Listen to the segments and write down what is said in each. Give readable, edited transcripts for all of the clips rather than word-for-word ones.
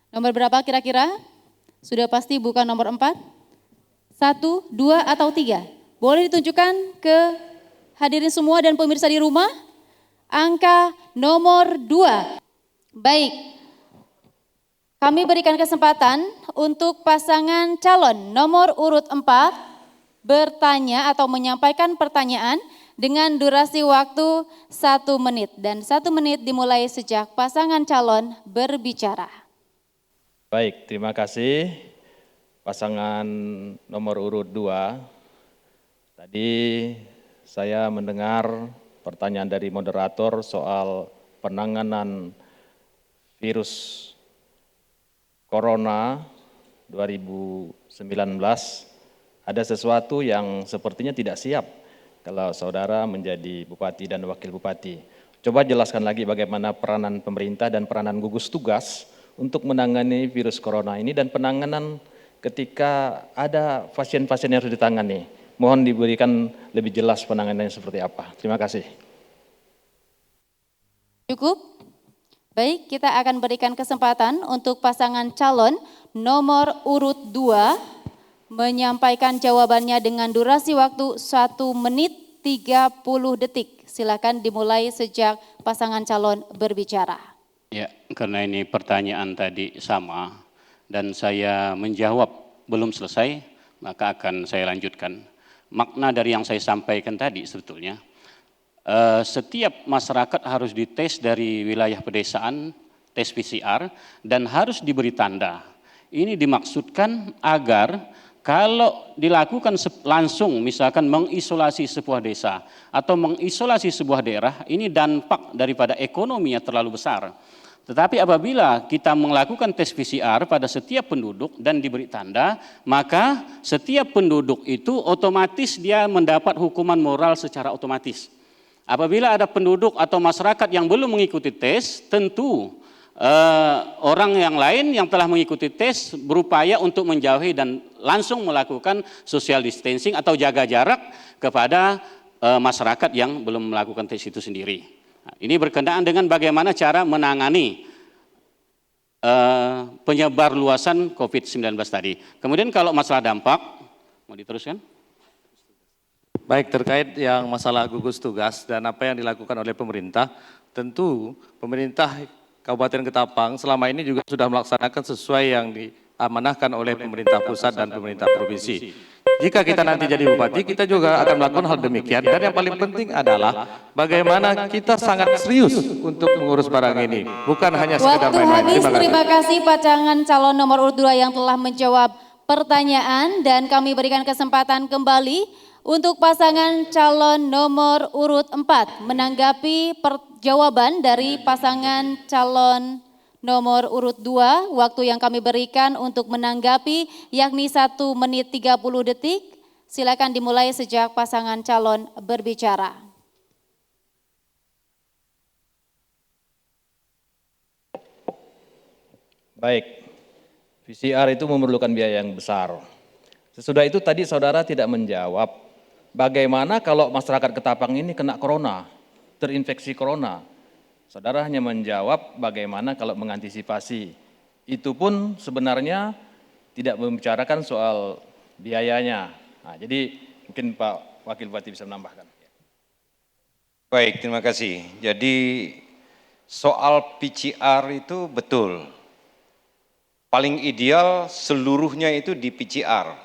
Nomor berapa kira-kira? Sudah pasti bukan nomor 4? 1, 2, atau 3? Boleh ditunjukkan ke hadirin semua dan pemirsa di rumah? Angka nomor 2. Baik, kami berikan kesempatan untuk pasangan calon nomor urut 4 bertanya atau menyampaikan pertanyaan dengan durasi waktu 1 menit. Dan 1 menit dimulai sejak pasangan calon berbicara. Baik, terima kasih pasangan nomor urut 2. Tadi saya mendengar pertanyaan dari moderator soal penanganan virus Corona 2019. Ada sesuatu yang sepertinya tidak siap kalau saudara menjadi bupati dan wakil bupati. Coba jelaskan lagi bagaimana peranan pemerintah dan peranan gugus tugas untuk menangani virus corona ini dan penanganan ketika ada pasien-pasien yang harus ditangani. Mohon diberikan lebih jelas penanganannya seperti apa. Terima kasih. Cukup? Baik, kita akan berikan kesempatan untuk pasangan calon nomor urut 2 menyampaikan jawabannya dengan durasi waktu 1 menit 30 detik. Silakan dimulai sejak pasangan calon berbicara. Ya, karena ini pertanyaan tadi sama dan saya menjawab belum selesai, maka akan saya lanjutkan. Makna dari yang saya sampaikan tadi sebetulnya, setiap masyarakat harus dites dari wilayah pedesaan, tes PCR, dan harus diberi tanda. Ini dimaksudkan agar kalau dilakukan langsung, misalkan mengisolasi sebuah desa atau mengisolasi sebuah daerah, ini dampak daripada ekonominya terlalu besar. Tetapi apabila kita melakukan tes PCR pada setiap penduduk dan diberi tanda, maka setiap penduduk itu otomatis dia mendapat hukuman moral secara otomatis. Apabila ada penduduk atau masyarakat yang belum mengikuti tes, tentu orang yang lain yang telah mengikuti tes berupaya untuk menjauhi dan langsung melakukan social distancing atau jaga jarak kepada masyarakat yang belum melakukan tes itu sendiri. Nah, ini berkenaan dengan bagaimana cara menangani penyebar luasan COVID-19 tadi. Kemudian kalau masalah dampak, mau diteruskan? Baik, terkait yang masalah gugus tugas dan apa yang dilakukan oleh pemerintah, tentu pemerintah Kabupaten Ketapang selama ini juga sudah melaksanakan sesuai yang diamanahkan oleh pemerintah pusat dan pemerintah provinsi. Jika kita nanti jadi bupati, kita juga akan melakukan hal demikian. Dan yang paling penting adalah bagaimana kita sangat serius untuk mengurus barang ini, bukan hanya sekedar main-main. Waktu habis, terima kasih pasangan calon nomor urut 2 yang telah menjawab pertanyaan dan kami berikan kesempatan kembali untuk pasangan calon nomor urut 4 menanggapi jawaban dari pasangan calon nomor urut 2, waktu yang kami berikan untuk menanggapi yakni 1 menit 30 detik. Silakan dimulai sejak pasangan calon berbicara. Baik, PCR itu memerlukan biaya yang besar. Sesudah itu tadi saudara tidak menjawab bagaimana kalau masyarakat Ketapang ini kena corona, terinfeksi corona. Saudara hanya menjawab bagaimana kalau mengantisipasi. Itu pun sebenarnya tidak membicarakan soal biayanya. Nah, jadi mungkin Pak Wakil Bupati bisa menambahkan. Baik, terima kasih. Jadi soal PCR itu betul. Paling ideal seluruhnya itu di PCR.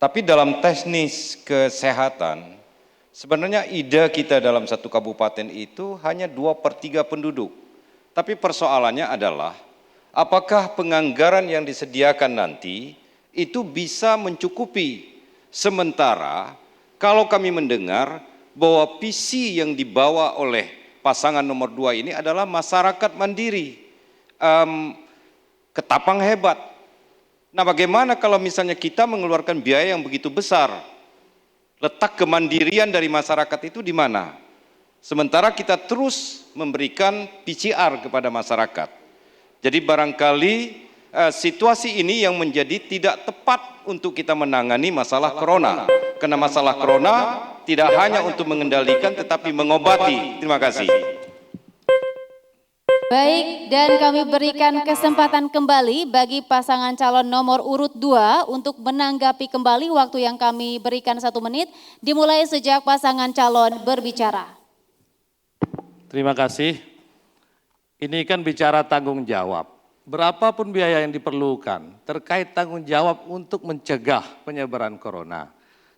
Tapi dalam teknis kesehatan, sebenarnya ide kita dalam satu kabupaten itu hanya 2/3 penduduk. Tapi persoalannya adalah, apakah penganggaran yang disediakan nanti itu bisa mencukupi? Sementara kalau kami mendengar bahwa visi yang dibawa oleh pasangan nomor 2 ini adalah masyarakat mandiri. Ketapang hebat. Nah, bagaimana kalau misalnya kita mengeluarkan biaya yang begitu besar? Letak kemandirian dari masyarakat itu di mana? Sementara kita terus memberikan PCR kepada masyarakat. Jadi barangkali situasi ini yang menjadi tidak tepat untuk kita menangani masalah corona. Karena masalah corona tidak hanya untuk mengendalikan tetapi mengobati. Terima kasih. Baik, dan kami berikan kesempatan kembali bagi pasangan calon nomor urut 2 untuk menanggapi kembali waktu yang kami berikan 1 menit, dimulai sejak pasangan calon berbicara. Terima kasih. Ini kan bicara tanggung jawab. Berapapun biaya yang diperlukan terkait tanggung jawab untuk mencegah penyebaran corona.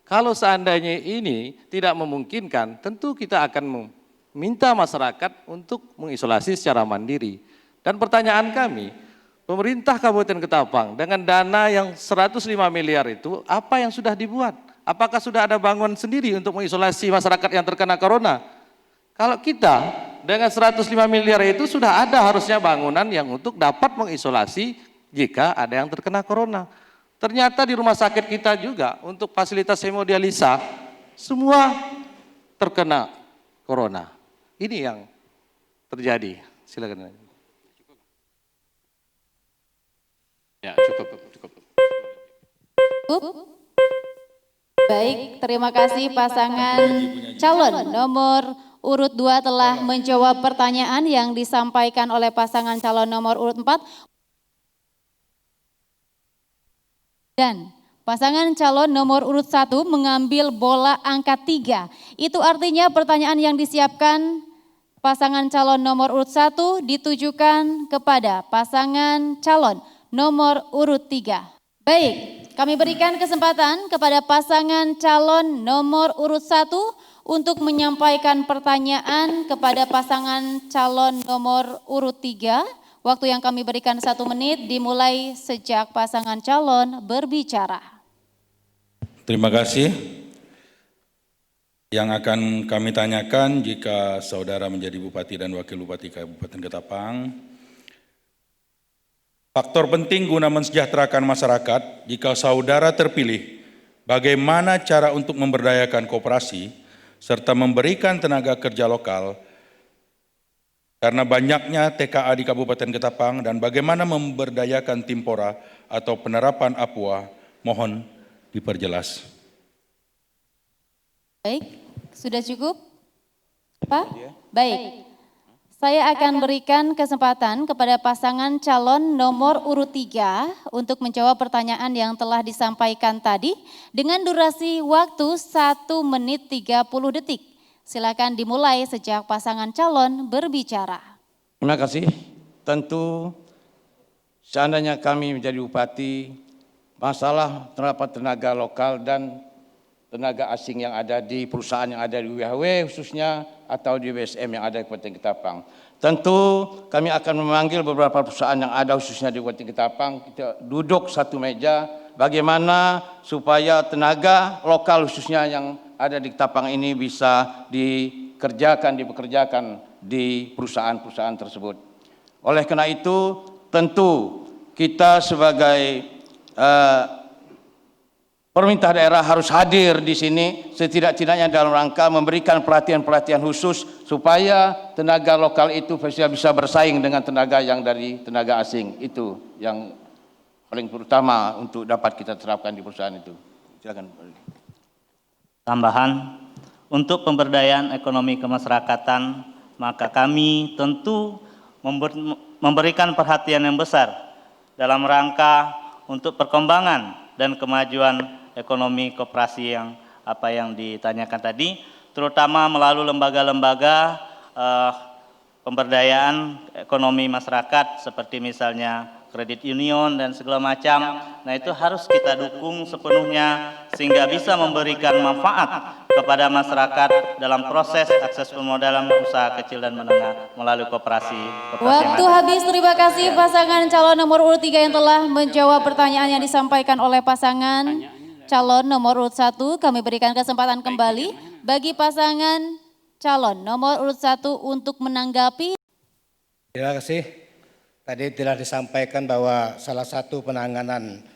Kalau seandainya ini tidak memungkinkan, tentu kita akan minta masyarakat untuk mengisolasi secara mandiri. Dan pertanyaan kami, pemerintah Kabupaten Ketapang dengan dana yang 105 miliar itu, apa yang sudah dibuat? Apakah sudah ada bangunan sendiri untuk mengisolasi masyarakat yang terkena corona? Kalau kita dengan 105 miliar itu sudah ada harusnya bangunan yang untuk dapat mengisolasi jika ada yang terkena corona. Ternyata di rumah sakit kita juga untuk fasilitas hemodialisa semua terkena corona. Ini yang terjadi. Silakan. Ya, cukup. Cukup. Baik, terima kasih pasangan calon nomor urut 2 telah menjawab pertanyaan yang disampaikan oleh pasangan calon nomor urut 4. Dan pasangan calon nomor urut 1 mengambil bola angka 3. Itu artinya pertanyaan yang disiapkan pasangan calon nomor urut 1 ditujukan kepada pasangan calon nomor urut 3. Baik, kami berikan kesempatan kepada pasangan calon nomor urut 1 untuk menyampaikan pertanyaan kepada pasangan calon nomor urut 3. Waktu yang kami berikan 1 menit dimulai sejak pasangan calon berbicara. Terima kasih. Yang akan kami tanyakan jika saudara menjadi Bupati dan Wakil Bupati Kabupaten Ketapang, faktor penting guna mensejahterakan masyarakat jika saudara terpilih, bagaimana cara untuk memberdayakan koperasi serta memberikan tenaga kerja lokal karena banyaknya TKA di Kabupaten Ketapang, dan bagaimana memberdayakan Timpora atau penerapan APUA, mohon diperjelas. Baik, sudah cukup? Pak? Baik, saya akan berikan kesempatan kepada pasangan calon nomor urut 3 untuk menjawab pertanyaan yang telah disampaikan tadi dengan durasi waktu 1 menit 30 detik. Silakan dimulai sejak pasangan calon berbicara. Terima kasih. Tentu seandainya kami menjadi bupati, masalah penerapan tenaga lokal dan tenaga asing yang ada di perusahaan yang ada di WHW khususnya atau di WSM yang ada di Kabupaten Ketapang. Tentu kami akan memanggil beberapa perusahaan yang ada khususnya di Kabupaten Ketapang, kita duduk satu meja bagaimana supaya tenaga lokal khususnya yang ada di Ketapang ini bisa dipekerjakan di perusahaan-perusahaan tersebut. Oleh karena itu, tentu kita sebagai pemerintah daerah harus hadir di sini setidak-tidaknya dalam rangka memberikan pelatihan-pelatihan khusus supaya tenaga lokal itu bisa bersaing dengan tenaga yang dari tenaga asing. Itu yang paling utama untuk dapat kita terapkan di perusahaan itu. Silakan. Tambahan, untuk pemberdayaan ekonomi kemasyarakatan, maka kami tentu memberikan perhatian yang besar dalam rangka untuk perkembangan dan kemajuan ekonomi koperasi yang ditanyakan tadi, terutama melalui lembaga-lembaga pemberdayaan ekonomi masyarakat seperti misalnya kredit union dan segala macam. Nah, itu harus kita dukung sepenuhnya sehingga bisa memberikan manfaat kepada masyarakat dalam proses akses permodalan usaha kecil dan menengah melalui koperasi. Waktu habis, terima kasih pasangan calon nomor urut 3 yang telah menjawab pertanyaan yang disampaikan oleh pasangan calon nomor urut 1. Kami berikan kesempatan kembali bagi pasangan calon nomor urut 1 untuk menanggapi. Terima kasih. Tadi telah disampaikan bahwa salah satu penanganan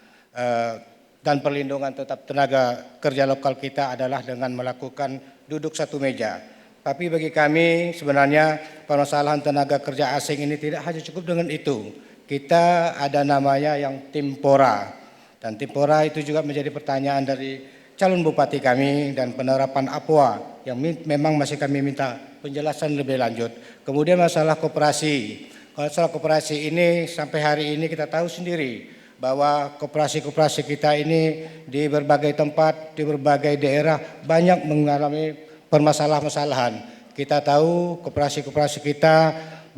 dan perlindungan tetap tenaga kerja lokal kita adalah dengan melakukan duduk satu meja. Tapi bagi kami sebenarnya permasalahan tenaga kerja asing ini tidak hanya cukup dengan itu. Kita ada namanya yang Timpora. Dan Timpora itu juga menjadi pertanyaan dari calon bupati kami dan penerapan APUA yang memang masih kami minta penjelasan lebih lanjut. Kemudian masalah koperasi. Kalau soal koperasi ini sampai hari ini kita tahu sendiri bahwa koperasi-koperasi kita ini di berbagai tempat, di berbagai daerah banyak mengalami permasalahan-masalahan. Kita tahu koperasi-koperasi kita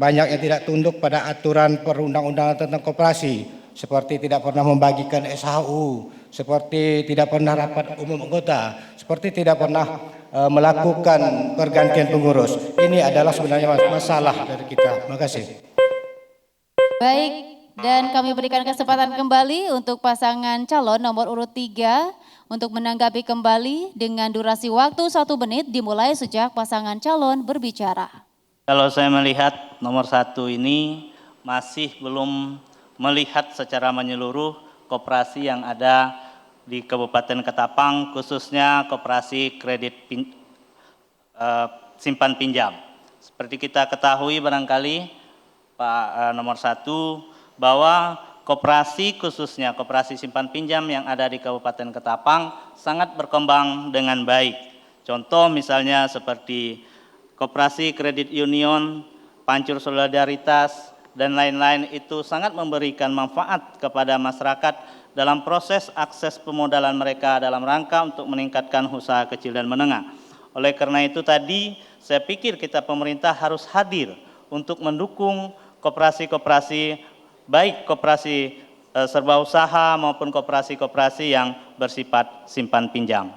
banyak yang tidak tunduk pada aturan perundang-undangan tentang koperasi, seperti tidak pernah membagikan SHU, seperti tidak pernah rapat umum anggota, seperti tidak pernah melakukan pergantian pengurus. Ini adalah sebenarnya masalah dari kita. Terima kasih. Baik, dan kami berikan kesempatan kembali untuk pasangan calon nomor urut 3 untuk menanggapi kembali dengan durasi waktu 1 menit dimulai sejak pasangan calon berbicara. Kalau saya melihat nomor 1 ini masih belum melihat secara menyeluruh koperasi yang ada di Kabupaten Ketapang, khususnya koperasi kredit simpan pinjam. Seperti kita ketahui barangkali Pak nomor 1, bahwa koperasi khususnya koperasi simpan pinjam yang ada di Kabupaten Ketapang sangat berkembang dengan baik. Contoh misalnya seperti koperasi kredit union, pancur solidaritas, dan lain-lain itu sangat memberikan manfaat kepada masyarakat dalam proses akses pemodalan mereka dalam rangka untuk meningkatkan usaha kecil dan menengah. Oleh karena itu tadi saya pikir kita pemerintah harus hadir untuk mendukung koperasi-koperasi, baik koperasi serba usaha maupun koperasi-koperasi yang bersifat simpan pinjam.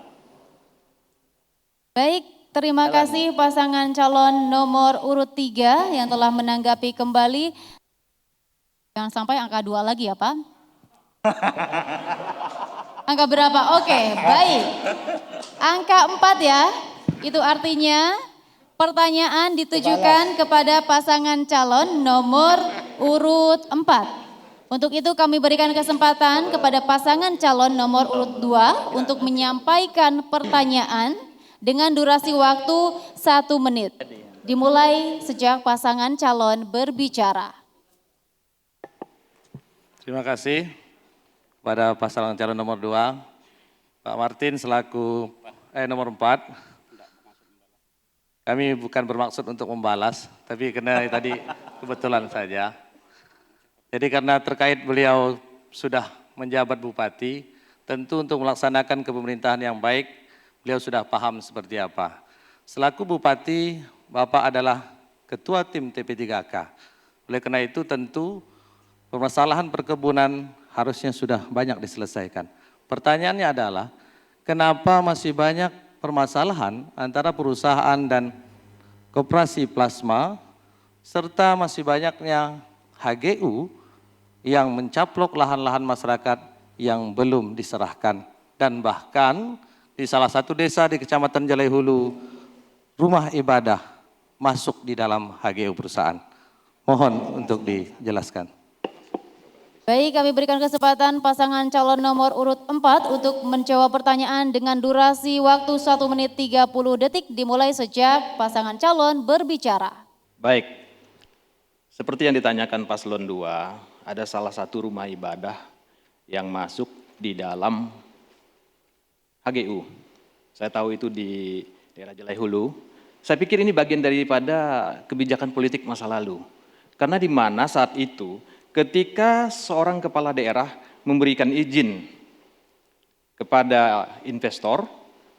Baik, terima kasih pasangan calon nomor urut 3 yang telah menanggapi kembali. Jangan sampai angka 2 lagi ya Pak. Angka berapa? Oke, baik. Angka 4 ya, itu artinya pertanyaan ditujukan kepada pasangan calon nomor urut 4. Untuk itu kami berikan kesempatan kepada pasangan calon nomor urut 2 untuk menyampaikan pertanyaan dengan durasi waktu 1 menit. Dimulai sejak pasangan calon berbicara. Terima kasih kepada pasangan calon nomor 2, Pak Martin selaku nomor 4. Kami bukan bermaksud untuk membalas, tapi karena tadi kebetulan saja. Jadi karena terkait beliau sudah menjabat bupati, tentu untuk melaksanakan kepemerintahan yang baik, beliau sudah paham seperti apa. Selaku bupati, Bapak adalah ketua tim TP3K. Oleh karena itu tentu permasalahan perkebunan harusnya sudah banyak diselesaikan. Pertanyaannya adalah, kenapa masih banyak permasalahan antara perusahaan dan koperasi plasma, serta masih banyaknya HGU yang mencaplok lahan-lahan masyarakat yang belum diserahkan. Dan bahkan di salah satu desa di Kecamatan Jalai Hulu, rumah ibadah masuk di dalam HGU perusahaan. Mohon untuk dijelaskan. Baik, kami berikan kesempatan pasangan calon nomor urut 4 untuk menjawab pertanyaan dengan durasi waktu 1 menit 30 detik dimulai sejak pasangan calon berbicara. Baik, seperti yang ditanyakan paslon 2, ada salah satu rumah ibadah yang masuk di dalam HGU. Saya tahu itu di daerah Jalai Hulu. Saya pikir ini bagian daripada kebijakan politik masa lalu. Karena di mana saat itu ketika seorang kepala daerah memberikan izin kepada investor,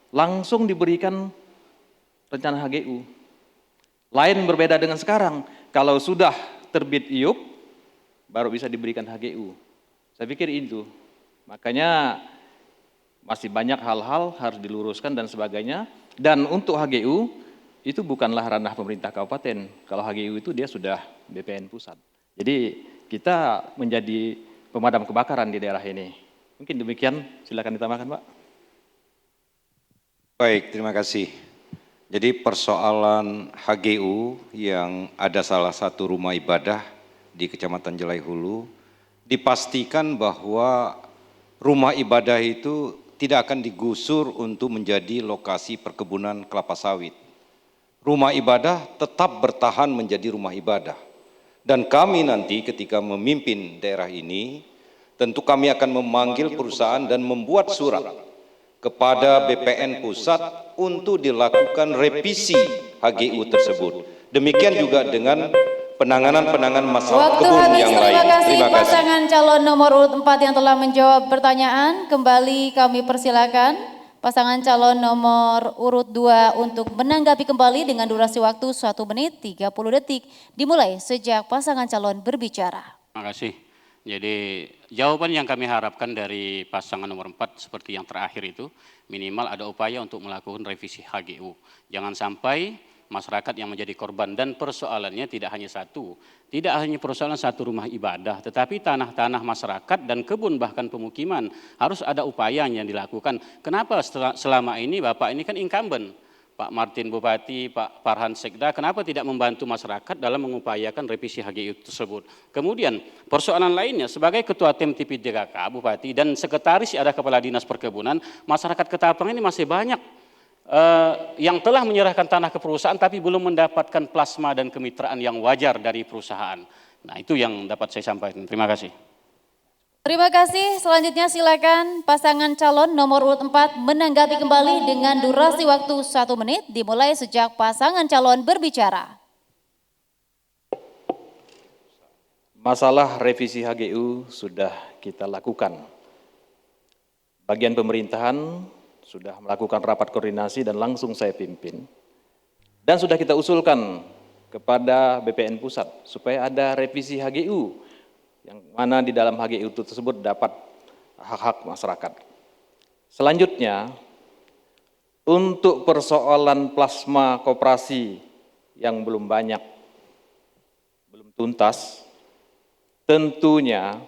langsung diberikan rencana HGU. Lain berbeda dengan sekarang, kalau sudah terbit IUP, baru bisa diberikan HGU. Saya pikir itu. Makanya masih banyak hal-hal harus diluruskan dan sebagainya. Dan untuk HGU, itu bukanlah ranah pemerintah kabupaten. Kalau HGU itu dia sudah BPN pusat. Jadi kita menjadi pemadam kebakaran di daerah ini. Mungkin demikian, silakan ditambahkan Pak. Baik, terima kasih. Jadi persoalan HGU yang ada salah satu rumah ibadah di Kecamatan Jalai Hulu, dipastikan bahwa rumah ibadah itu tidak akan digusur untuk menjadi lokasi perkebunan kelapa sawit. Rumah ibadah tetap bertahan menjadi rumah ibadah. Dan kami nanti ketika memimpin daerah ini, tentu kami akan memanggil perusahaan dan membuat surat kepada BPN pusat untuk dilakukan revisi HGU tersebut. Demikian juga dengan penanganan masalah Waktu kebun habis, yang terima lain. kasih Terima kasih. pasangan calon nomor urut 4 yang telah menjawab pertanyaan. Kembali kami persilakan pasangan calon nomor urut 2 untuk menanggapi kembali dengan durasi waktu 1 menit 30 detik. Dimulai sejak pasangan calon berbicara. Terima kasih. Jadi jawaban yang kami harapkan dari pasangan nomor 4 seperti yang terakhir itu, minimal ada upaya untuk melakukan revisi HGU. Jangan sampai masyarakat yang menjadi korban, dan persoalannya tidak hanya satu, tidak hanya persoalan satu rumah ibadah, tetapi tanah-tanah masyarakat dan kebun bahkan pemukiman harus ada upaya yang dilakukan. Kenapa selama ini Bapak ini kan incumbent, Pak Martin Bupati, Pak Farhan Sekda, kenapa tidak membantu masyarakat dalam mengupayakan revisi HGU tersebut? Kemudian persoalan lainnya, sebagai Ketua Tim TP3K Bupati dan Sekretaris ada Kepala Dinas Perkebunan, masyarakat Ketapang ini masih banyak yang telah menyerahkan tanah ke perusahaan tapi belum mendapatkan plasma dan kemitraan yang wajar dari perusahaan. Nah, itu yang dapat saya sampaikan. Terima kasih. Terima kasih. Selanjutnya silakan pasangan calon nomor urut 4 menanggapi kembali dengan durasi waktu 1 menit. Dimulai sejak pasangan calon berbicara. Masalah revisi HGU sudah kita lakukan. Bagian pemerintahan sudah melakukan rapat koordinasi dan langsung saya pimpin. Dan sudah kita usulkan kepada BPN Pusat supaya ada revisi HGU yang mana di dalam HGU tersebut dapat hak-hak masyarakat. Selanjutnya, untuk persoalan plasma koperasi yang belum banyak, belum tuntas, tentunya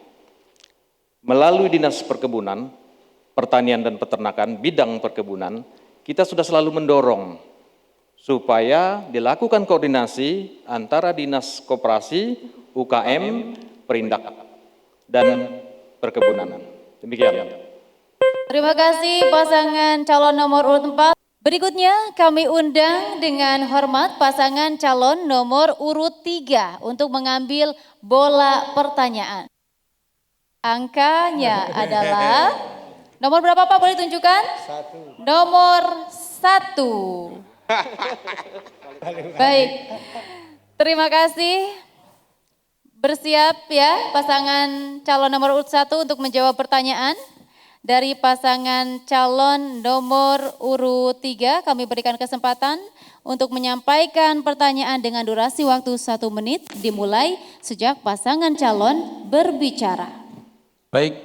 melalui Dinas Perkebunan, Pertanian dan Peternakan, bidang perkebunan, kita sudah selalu mendorong supaya dilakukan koordinasi antara Dinas Koperasi, UKM, Perindak, dan Perkebunan. Demikian. Terima kasih pasangan calon nomor urut 4. Berikutnya kami undang dengan hormat pasangan calon nomor urut 3 untuk mengambil bola pertanyaan. Angkanya adalah, nomor berapa Pak, boleh tunjukkan? 1. Nomor 1. Baik, terima kasih. Bersiap ya pasangan calon nomor urut 1 untuk menjawab pertanyaan. Dari pasangan calon nomor urut 3 kami berikan kesempatan untuk menyampaikan pertanyaan dengan durasi waktu 1 menit dimulai sejak pasangan calon berbicara. Baik,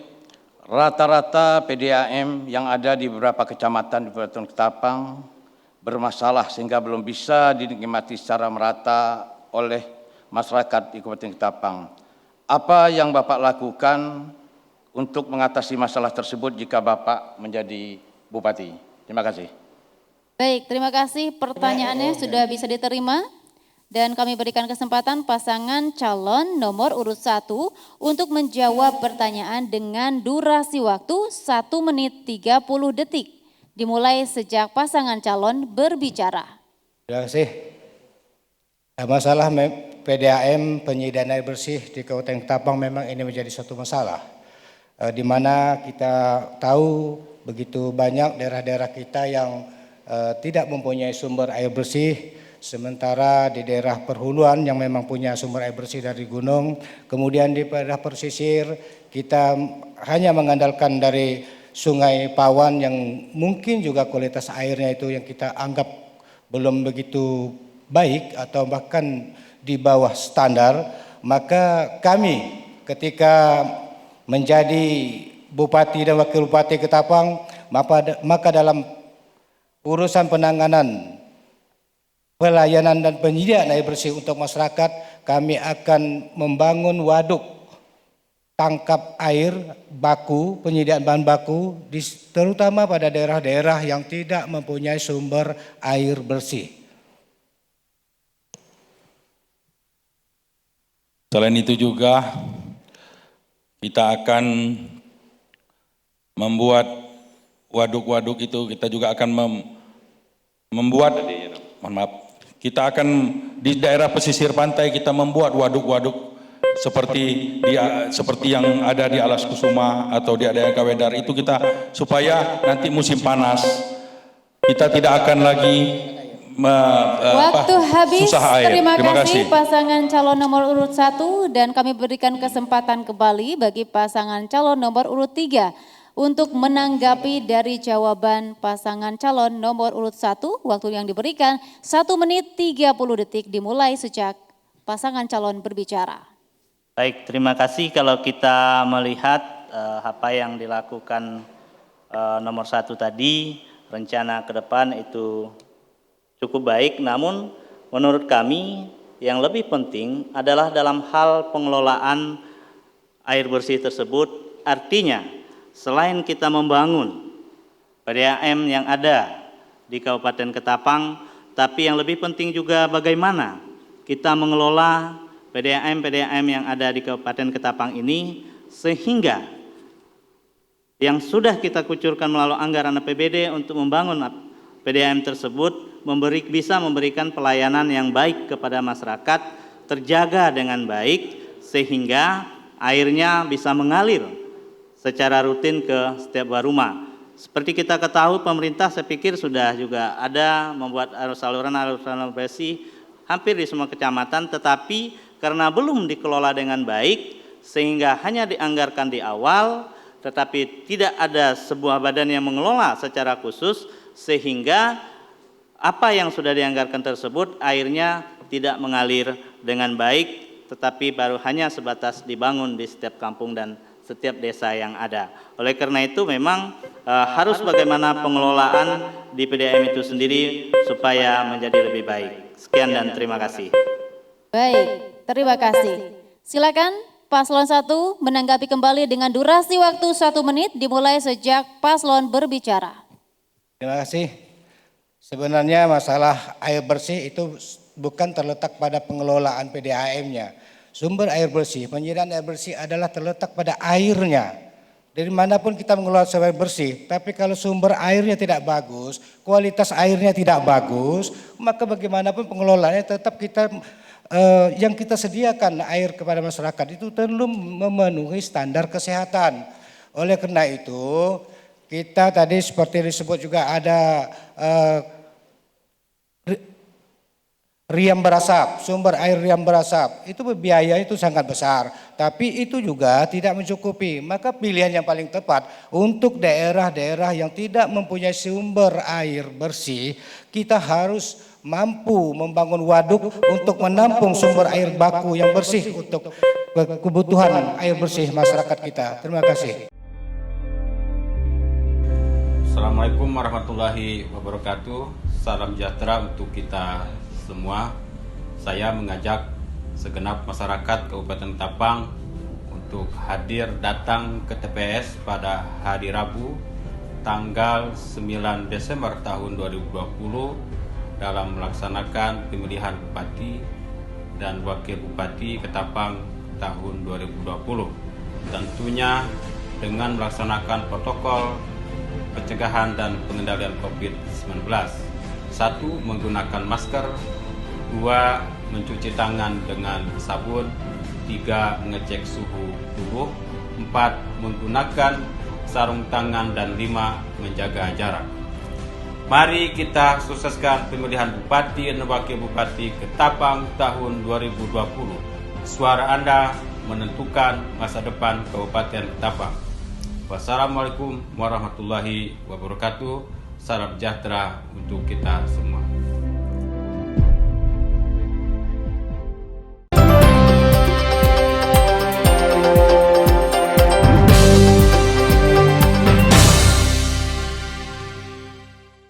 rata-rata PDAM yang ada di beberapa kecamatan di Kabupaten Ketapang bermasalah sehingga belum bisa dinikmati secara merata oleh masyarakat di Kabupaten Ketapang. Apa yang Bapak lakukan untuk mengatasi masalah tersebut jika Bapak menjadi Bupati? Terima kasih. Baik, terima kasih. Pertanyaannya sudah bisa diterima dan kami berikan kesempatan pasangan calon nomor urut 1 untuk menjawab pertanyaan dengan durasi waktu 1 menit 30 detik. Dimulai sejak pasangan calon berbicara. Terima kasih. Masalah PDAM penyediaan air bersih di Kabupaten Ketapang memang ini menjadi suatu masalah. Di mana kita tahu begitu banyak daerah-daerah kita yang tidak mempunyai sumber air bersih, sementara di daerah perhuluan yang memang punya sumber air bersih dari gunung, kemudian di daerah pesisir kita hanya mengandalkan dari Sungai Pawan yang mungkin juga kualitas airnya itu yang kita anggap belum begitu baik atau bahkan di bawah standar. Maka kami ketika menjadi Bupati dan Wakil Bupati Ketapang, maka dalam urusan penanganan, pelayanan dan penyediaan air bersih untuk masyarakat, kami akan membangun waduk tangkap air baku, penyediaan bahan baku, terutama pada daerah-daerah yang tidak mempunyai sumber air bersih. Selain itu juga kita akan membuat waduk-waduk itu, kita juga akan membuat, kita akan di daerah pesisir pantai kita membuat waduk-waduk seperti yang ada di Alas Kusuma atau di daerah Kawedar itu, kita supaya nanti musim panas kita tidak akan lagi Waktu habis. susah air. Terima Terima kasih kasih. pasangan calon nomor urut 1 dan kami berikan kesempatan kembali bagi pasangan calon nomor urut 3 untuk menanggapi dari jawaban pasangan calon nomor urut 1. Waktu yang diberikan 1 menit 30 detik dimulai sejak pasangan calon berbicara. Baik, terima kasih. Kalau kita melihat apa yang dilakukan nomor 1 tadi, rencana ke depan itu cukup baik, namun menurut kami yang lebih penting adalah dalam hal pengelolaan air bersih tersebut. Artinya selain kita membangun PDAM yang ada di Kabupaten Ketapang, tapi yang lebih penting juga bagaimana kita mengelola PDAM yang ada di Kabupaten Ketapang ini sehingga yang sudah kita kucurkan melalui anggaran APBD untuk membangun PDAM tersebut bisa memberikan pelayanan yang baik kepada masyarakat, terjaga dengan baik sehingga airnya bisa mengalir secara rutin ke setiap rumah. Seperti kita ketahui, pemerintah saya pikir sudah juga ada membuat saluran bersih hampir di semua kecamatan, tetapi karena belum dikelola dengan baik sehingga hanya dianggarkan di awal, tetapi tidak ada sebuah badan yang mengelola secara khusus sehingga apa yang sudah dianggarkan tersebut airnya tidak mengalir dengan baik, tetapi baru hanya sebatas dibangun di setiap kampung dan setiap desa yang ada. Oleh karena itu memang harus bagaimana pengelolaan di PDAM itu sendiri supaya menjadi lebih baik. Sekian dan terima kasih. Baik, terima kasih. Silakan Paslon 1 menanggapi kembali dengan durasi waktu 1 menit dimulai sejak paslon berbicara. Terima kasih. Sebenarnya masalah air bersih itu bukan terletak pada pengelolaan PDAM-nya. Sumber air bersih, penyediaan air bersih adalah terletak pada airnya. Dari manapun kita mengelola sumber air bersih, tapi kalau sumber airnya tidak bagus, kualitas airnya tidak bagus, maka bagaimanapun pengelolaannya tetap kita yang kita sediakan air kepada masyarakat itu belum memenuhi standar kesehatan. Oleh karena itu, kita tadi seperti disebut juga ada riam berasap, sumber air riam berasap, itu biaya itu sangat besar, tapi itu juga tidak mencukupi. Maka pilihan yang paling tepat untuk daerah-daerah yang tidak mempunyai sumber air bersih, kita harus mampu membangun waduk untuk menampung sumber air baku yang bersih untuk kebutuhan air bersih masyarakat kita. Terima kasih. Assalamualaikum warahmatullahi wabarakatuh. Salam sejahtera untuk kita semua. Saya mengajak segenap masyarakat Kabupaten Ketapang untuk hadir datang ke TPS pada hari Rabu tanggal 9 Desember tahun 2020 dalam melaksanakan pemilihan Bupati dan Wakil Bupati Ketapang tahun 2020. Tentunya dengan melaksanakan protokol pencegahan dan pengendalian COVID-19. 1. Menggunakan masker. 2. Mencuci tangan dengan sabun. 3. Mengecek suhu tubuh. 4. Menggunakan sarung tangan. Dan 5. Menjaga jarak. Mari kita sukseskan pemilihan Bupati dan Wakil Bupati Ketapang tahun 2020. Suara Anda menentukan masa depan Kabupaten Ketapang. Wassalamualaikum warahmatullahi wabarakatuh. Salam sejahtera untuk kita semua.